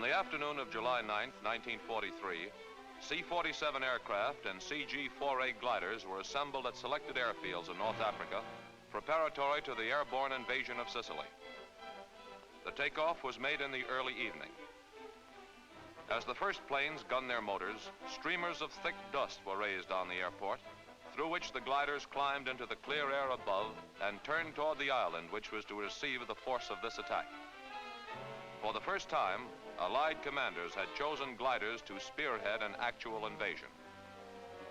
On the afternoon of July 9, 1943, C-47 aircraft and CG-4A gliders were assembled at selected airfields in North Africa, preparatory to the airborne invasion of Sicily. The takeoff was made in the early evening. As the first planes gunned their motors, streamers of thick dust were raised on the airport, through which the gliders climbed into the clear air above and turned toward the island which was to receive the force of this attack. For the first time, Allied commanders had chosen gliders to spearhead an actual invasion.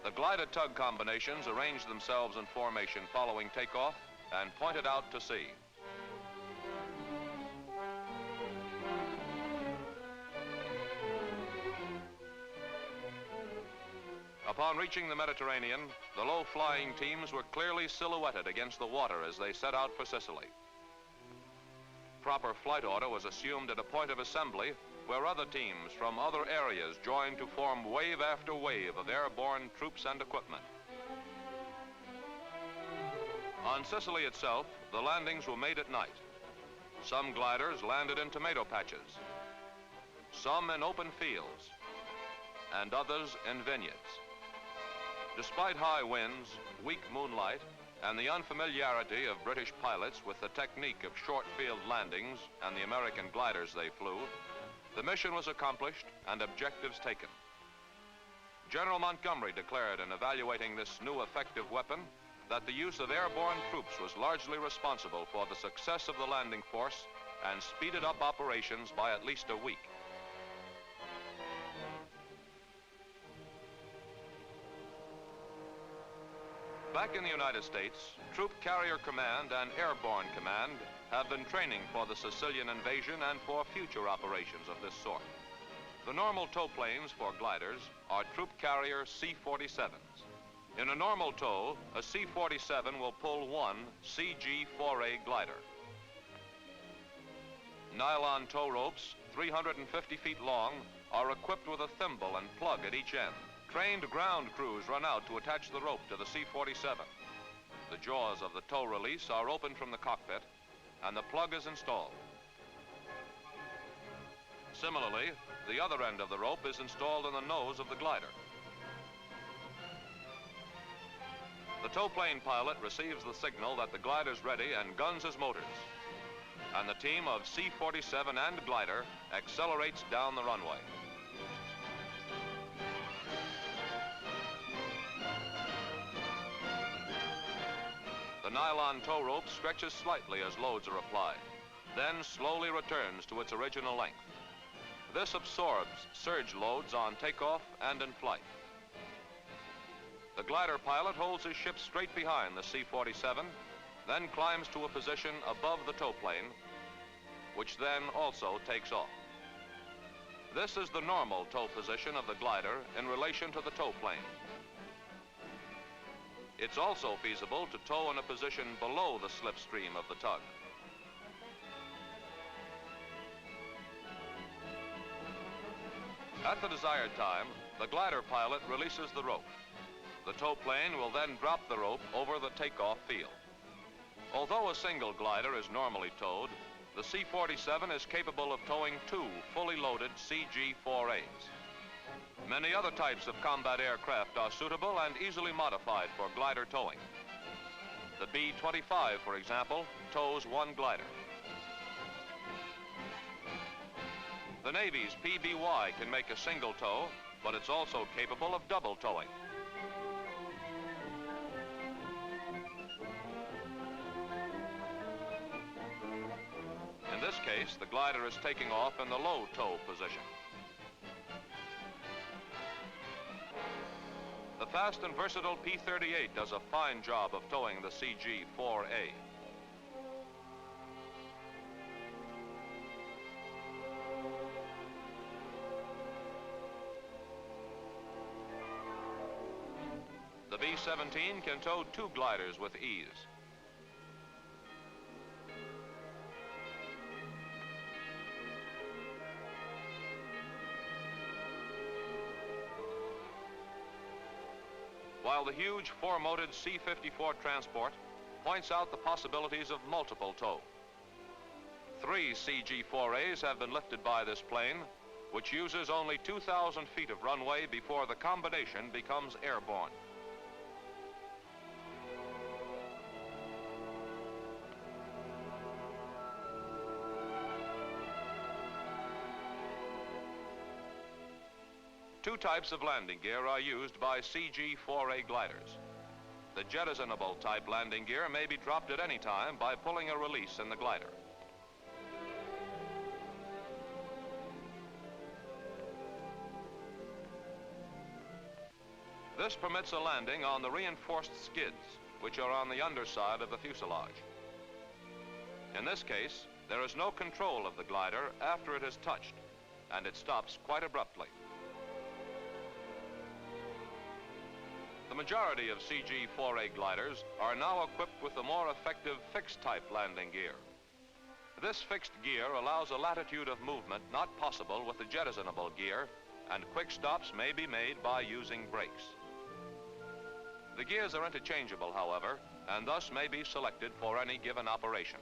The glider-tug combinations arranged themselves in formation following takeoff and pointed out to sea. Upon reaching the Mediterranean, the low-flying teams were clearly silhouetted against the water as they set out for Sicily. Proper flight order was assumed at a point of assembly where other teams from other areas joined to form wave after wave of airborne troops and equipment. On Sicily itself, the landings were made at night. Some gliders landed in tomato patches, some in open fields, and others in vineyards. Despite high winds, weak moonlight, and the unfamiliarity of British pilots with the technique of short field landings and the American gliders they flew, the mission was accomplished and objectives taken. General Montgomery declared in evaluating this new effective weapon that the use of airborne troops was largely responsible for the success of the landing force and speeded up operations by at least a week. Back in the United States, Troop Carrier Command and Airborne Command have been training for the Sicilian invasion and for future operations of this sort. The normal tow planes for gliders are Troop Carrier C-47s. In a normal tow, a C-47 will pull one CG-4A glider. Nylon tow ropes, 350 feet long, are equipped with a thimble and plug at each end. Trained ground crews run out to attach the rope to the C-47. The jaws of the tow release are opened from the cockpit, and the plug is installed. Similarly, the other end of the rope is installed in the nose of the glider. The tow plane pilot receives the signal that the glider's ready and guns his motors. And the team of C-47 and glider accelerates down the runway. The nylon tow rope stretches slightly as loads are applied, then slowly returns to its original length. This absorbs surge loads on takeoff and in flight. The glider pilot holds his ship straight behind the C-47, then climbs to a position above the tow plane, which then also takes off. This is the normal tow position of the glider in relation to the tow plane. It's also feasible to tow in a position below the slipstream of the tug. At the desired time, the glider pilot releases the rope. The tow plane will then drop the rope over the takeoff field. Although a single glider is normally towed, the C-47 is capable of towing two fully loaded CG-4As. Many other types of combat aircraft are suitable and easily modified for glider towing. The B-25, for example, tows one glider. The Navy's PBY can make a single tow, but it's also capable of double towing. In this case, the glider is taking off in the low tow position. The fast and versatile P-38 does a fine job of towing the CG-4A. The B-17 can tow two gliders with ease. While the huge four-motored C-54 transport points out the possibilities of multiple tow. 3 CG-4As have been lifted by this plane, which uses only 2,000 feet of runway before the combination becomes airborne. Two types of landing gear are used by CG-4A gliders. The jettisonable type landing gear may be dropped at any time by pulling a release in the glider. This permits a landing on the reinforced skids, which are on the underside of the fuselage. In this case, there is no control of the glider after it is touched, and it stops quite abruptly. The majority of CG-4A gliders are now equipped with the more effective fixed-type landing gear. This fixed gear allows a latitude of movement not possible with the jettisonable gear, and quick stops may be made by using brakes. The gears are interchangeable, however, and thus may be selected for any given operation.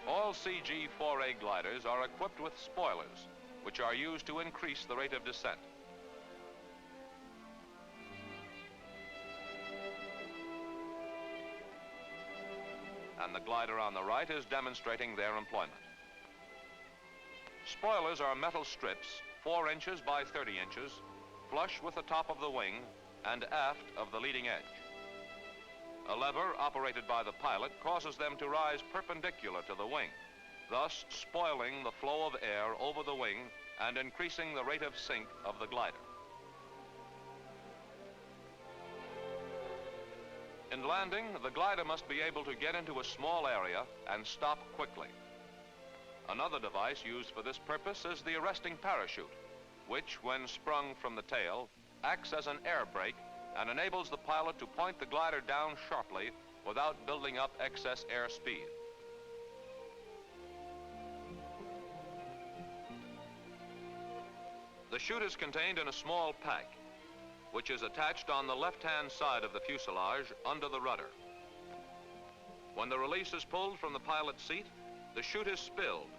All CG-4A gliders are equipped with spoilers, which are used to increase the rate of descent. And the glider on the right is demonstrating their employment. Spoilers are metal strips 4 inches by 30 inches, flush with the top of the wing and aft of the leading edge. A lever operated by the pilot causes them to rise perpendicular to the wing, thus spoiling the flow of air over the wing and increasing the rate of sink of the glider. In landing, the glider must be able to get into a small area and stop quickly. Another device used for this purpose is the arresting parachute, which, when sprung from the tail, acts as an air brake and enables the pilot to point the glider down sharply without building up excess air speed. The chute is contained in a small pack, which is attached on the left-hand side of the fuselage under the rudder. When the release is pulled from the pilot's seat, the chute is spilled.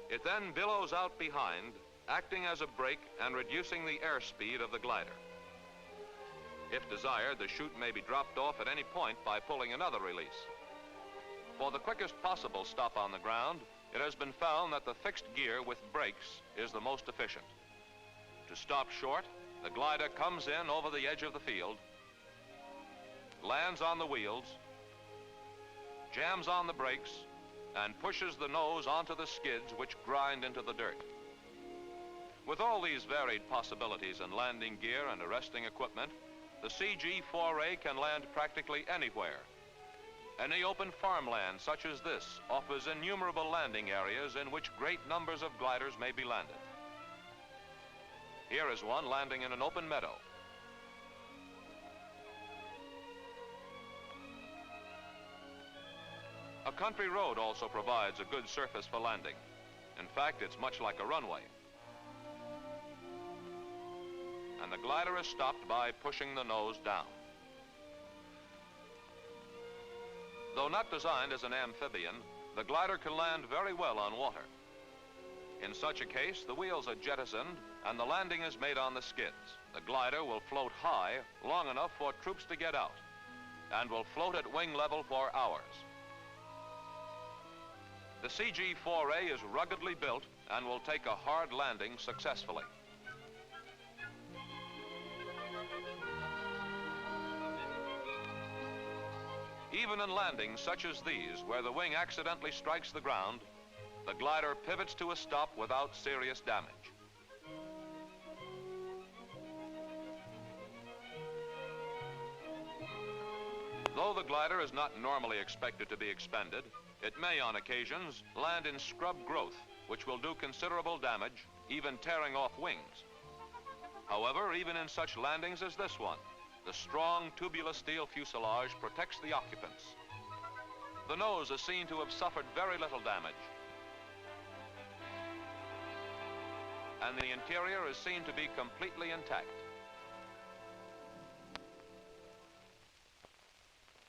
It then billows out behind, acting as a brake and reducing the airspeed of the glider. If desired, the chute may be dropped off at any point by pulling another release. For the quickest possible stop on the ground, it has been found that the fixed gear with brakes is the most efficient. To stop short, the glider comes in over the edge of the field, lands on the wheels, jams on the brakes, and pushes the nose onto the skids which grind into the dirt. With all these varied possibilities in landing gear and arresting equipment, the CG-4A can land practically anywhere. Any open farmland such as this offers innumerable landing areas in which great numbers of gliders may be landed. Here is one landing in an open meadow. A country road also provides a good surface for landing. In fact, it's much like a runway. And the glider is stopped by pushing the nose down. Though not designed as an amphibian, the glider can land very well on water. In such a case, the wheels are jettisoned and the landing is made on the skids. The glider will float high, long enough for troops to get out, and will float at wing level for hours. The CG-4A is ruggedly built and will take a hard landing successfully. Even in landings such as these, where the wing accidentally strikes the ground, the glider pivots to a stop without serious damage. Though the glider is not normally expected to be expended, it may on occasions land in scrub growth, which will do considerable damage, even tearing off wings. However, even in such landings as this one, the strong tubular steel fuselage protects the occupants. The nose is seen to have suffered very little damage, and the interior is seen to be completely intact.